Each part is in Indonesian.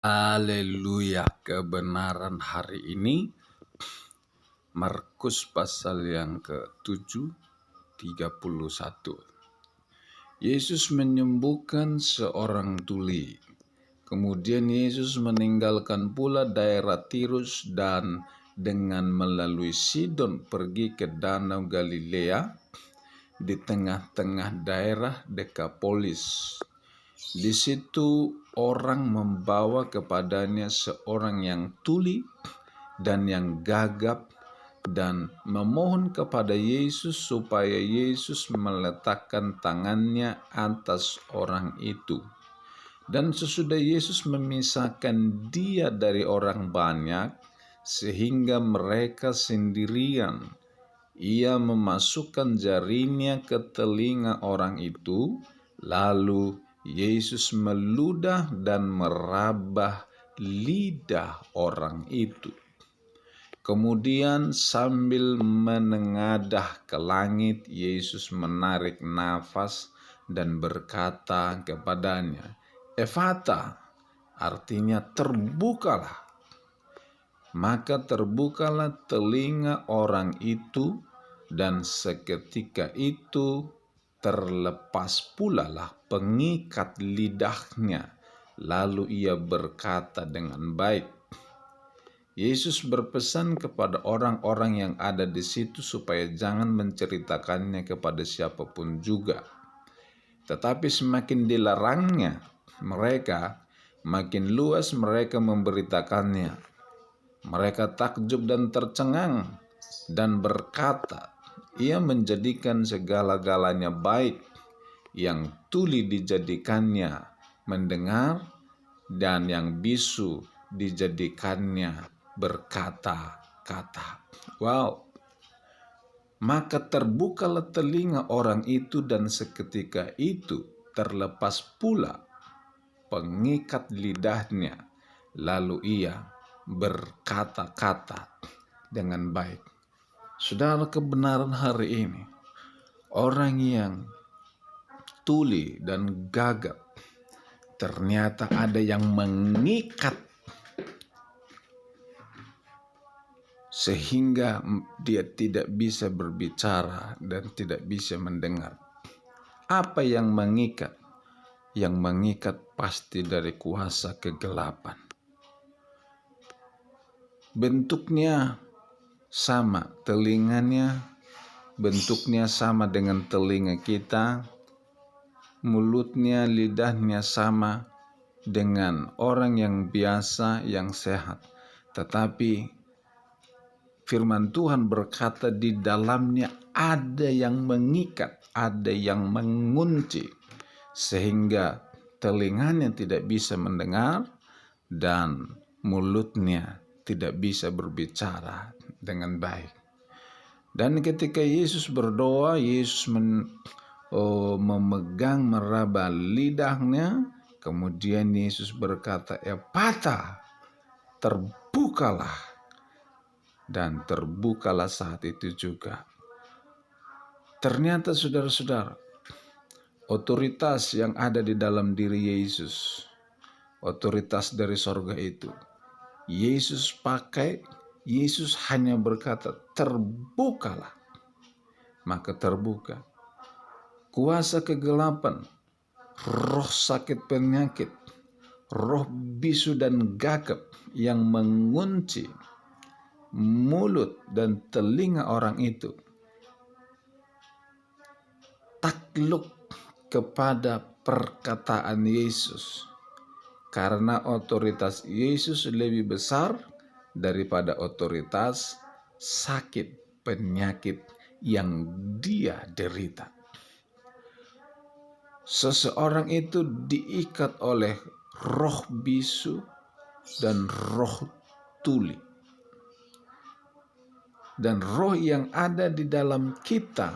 Haleluya, kebenaran hari ini Markus pasal yang ke-7 31. Yesus menyembuhkan seorang tuli. Kemudian Yesus meninggalkan pula daerah Tirus dan dengan melalui Sidon pergi ke Danau Galilea di tengah-tengah daerah Dekapolis. Di situ orang membawa kepadanya seorang yang tuli dan yang gagap dan memohon kepada Yesus supaya Yesus meletakkan tangannya atas orang itu. Dan sesudah Yesus memisahkan dia dari orang banyak sehingga mereka sendirian, ia memasukkan jarinya ke telinga orang itu, lalu Yesus meludah dan merabah lidah orang itu. Kemudian sambil menengadah ke langit, Yesus menarik nafas dan berkata kepadanya, "Efata," artinya terbukalah. Maka terbukalah telinga orang itu, dan seketika itu terlepas pula lah pengikat lidahnya, lalu ia berkata dengan baik. Yesus berpesan kepada orang-orang yang ada di situ supaya jangan menceritakannya kepada siapapun juga. Tetapi semakin dilarangnya mereka, makin luas mereka memberitakannya. Mereka takjub dan tercengang dan berkata, "Ia menjadikan segala-galanya baik. Yang tuli dijadikannya mendengar, dan yang bisu dijadikannya berkata-kata." Wow. Maka terbukalah telinga orang itu, dan seketika itu terlepas pula pengikat lidahnya, lalu ia berkata-kata dengan baik. Saudara, kebenaran hari ini, orang yang tuli dan gagap, ternyata ada yang mengikat sehingga dia tidak bisa berbicara dan tidak bisa mendengar. Apa yang mengikat? Yang mengikat pasti dari kuasa kegelapan. Bentuknya sama, telinganya bentuknya sama dengan telinga kita, mulutnya, lidahnya sama dengan orang yang biasa, yang sehat. Tetapi firman Tuhan berkata di dalamnya ada yang mengikat, ada yang mengunci, sehingga telinganya tidak bisa mendengar dan mulutnya tidak bisa berbicara dengan baik. Dan ketika Yesus berdoa, Yesus memegang meraba lidahnya, kemudian Yesus berkata, "Efata," terbukalah. Dan terbukalah saat itu juga. Ternyata saudara-saudara, otoritas yang ada di dalam diri Yesus, otoritas dari sorga itu, Yesus pakai. Yesus hanya berkata, "Terbukalah." Maka terbuka. Kuasa kegelapan, roh sakit penyakit, roh bisu dan gagap yang mengunci mulut dan telinga orang itu, takluk kepada perkataan Yesus, karena otoritas Yesus lebih besar daripada otoritas sakit penyakit yang dia derita. Seseorang itu diikat oleh roh bisu dan roh tuli. Dan roh yang ada di dalam kita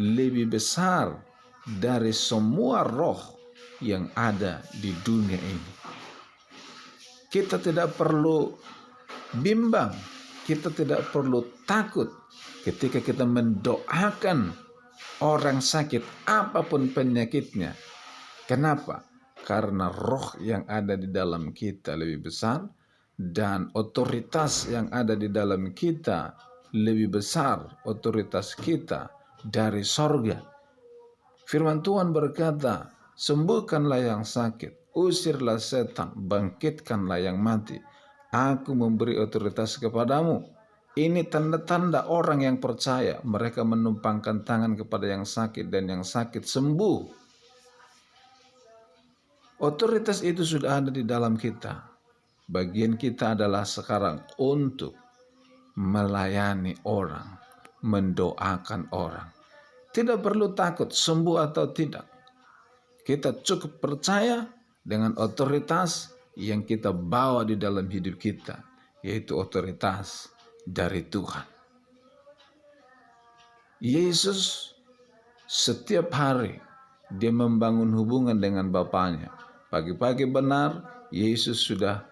lebih besar dari semua roh yang ada di dunia ini. Kita tidak perlu bimbang, kita tidak perlu takut ketika kita mendoakan orang sakit apapun penyakitnya. Kenapa? Karena roh yang ada di dalam kita lebih besar, dan otoritas yang ada di dalam kita lebih besar, otoritas kita dari sorga. Firman Tuhan berkata, sembuhkanlah yang sakit, usirlah setan, bangkitkanlah yang mati. Aku memberi otoritas kepadamu. Ini tanda-tanda orang yang percaya. Mereka menumpangkan tangan kepada yang sakit dan yang sakit sembuh. Otoritas itu sudah ada di dalam kita. Bagian kita adalah sekarang untuk melayani orang, mendoakan orang. Tidak perlu takut sembuh atau tidak. Kita cukup percaya dengan otoritas yang kita bawa di dalam hidup kita, yaitu otoritas dari Tuhan. Yesus setiap hari dia membangun hubungan dengan Bapanya. Pagi-pagi benar, Yesus sudah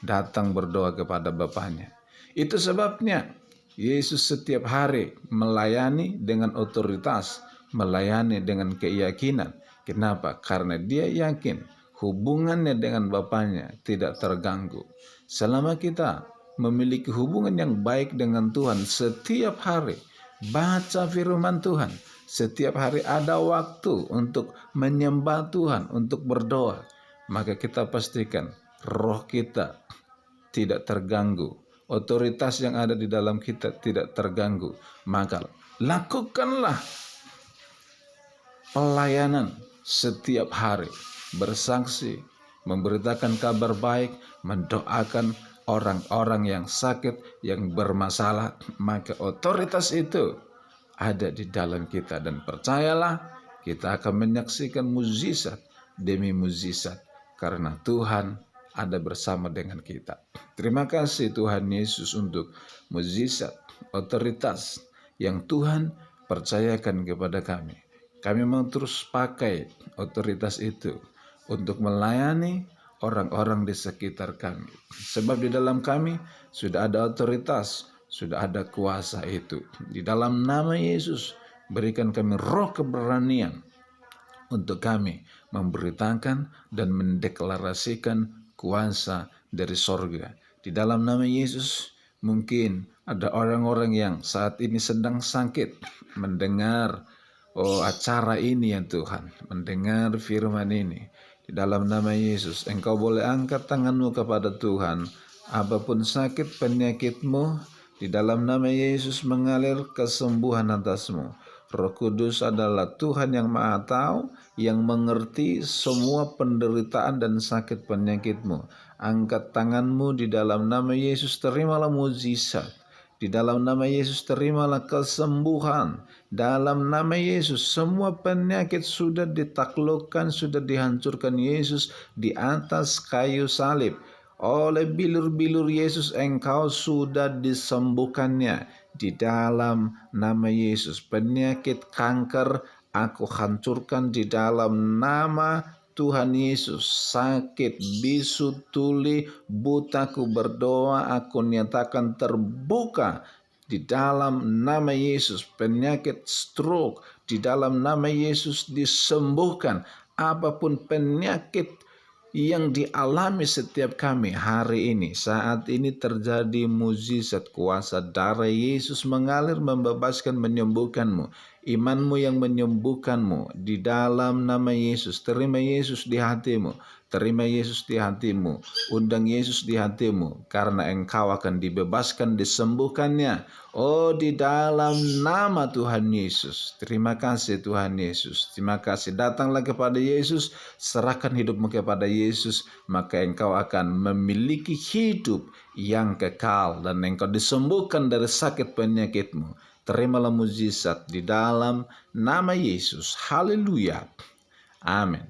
datang berdoa kepada Bapanya. Itu sebabnya Yesus setiap hari melayani dengan otoritas, melayani dengan keyakinan. Kenapa? Karena dia yakin hubungannya dengan Bapanya tidak terganggu. Selama kita memiliki hubungan yang baik dengan Tuhan, setiap hari baca firman Tuhan, setiap hari ada waktu untuk menyembah Tuhan, untuk berdoa, maka kita pastikan roh kita tidak terganggu. Otoritas yang ada di dalam kita tidak terganggu. Maka lakukanlah pelayanan setiap hari. Bersaksi, memberitakan kabar baik, mendoakan orang-orang yang sakit, yang bermasalah. Maka otoritas itu ada di dalam kita, dan percayalah kita akan menyaksikan mukjizat demi mukjizat karena Tuhan ada bersama dengan kita. Terima kasih Tuhan Yesus untuk mukjizat, otoritas yang Tuhan percayakan kepada kami. Kami mau terus pakai otoritas itu untuk melayani orang-orang di sekitar kami. Sebab di dalam kami sudah ada otoritas, sudah ada kuasa itu. Di dalam nama Yesus, berikan kami roh keberanian untuk kami memberitakan dan mendeklarasikan kuasa dari sorga. Di dalam nama Yesus, mungkin ada orang-orang yang saat ini sedang sakit mendengar acara ini ya Tuhan, mendengar firman ini. Di dalam nama Yesus, engkau boleh angkat tanganmu kepada Tuhan. Apapun sakit penyakitmu, di dalam nama Yesus mengalir kesembuhan atasmu. Roh Kudus adalah Tuhan yang Maha Tahu, yang mengerti semua penderitaan dan sakit penyakitmu. Angkat tanganmu di dalam nama Yesus, terimalah mukjizat. Di dalam nama Yesus terimalah kesembuhan. Dalam nama Yesus semua penyakit sudah ditaklukkan, sudah dihancurkan Yesus di atas kayu salib. Oleh bilur-bilur Yesus engkau sudah disembuhkannya. Di dalam nama Yesus penyakit kanker aku hancurkan di dalam nama Tuhan Yesus. Sakit, bisu, tuli, butaku berdoa, aku nyatakan terbuka di dalam nama Yesus. Penyakit stroke di dalam nama Yesus disembuhkan. Apapun penyakit yang dialami setiap kami hari ini, saat ini terjadi mukjizat, kuasa darah Yesus mengalir, membebaskan, menyembuhkanmu. Imanmu yang menyembuhkanmu di dalam nama Yesus. Terima Yesus di hatimu, terima Yesus di hatimu, undang Yesus di hatimu, karena engkau akan dibebaskan, disembuhkannya. Oh, di dalam nama Tuhan Yesus. Terima kasih Tuhan Yesus, terima kasih. Datanglah kepada Yesus, serahkan hidupmu kepada Yesus, maka engkau akan memiliki hidup yang kekal dan engkau disembuhkan dari sakit penyakitmu. Terimalah mukjizat di dalam nama Yesus. Haleluya. Amin.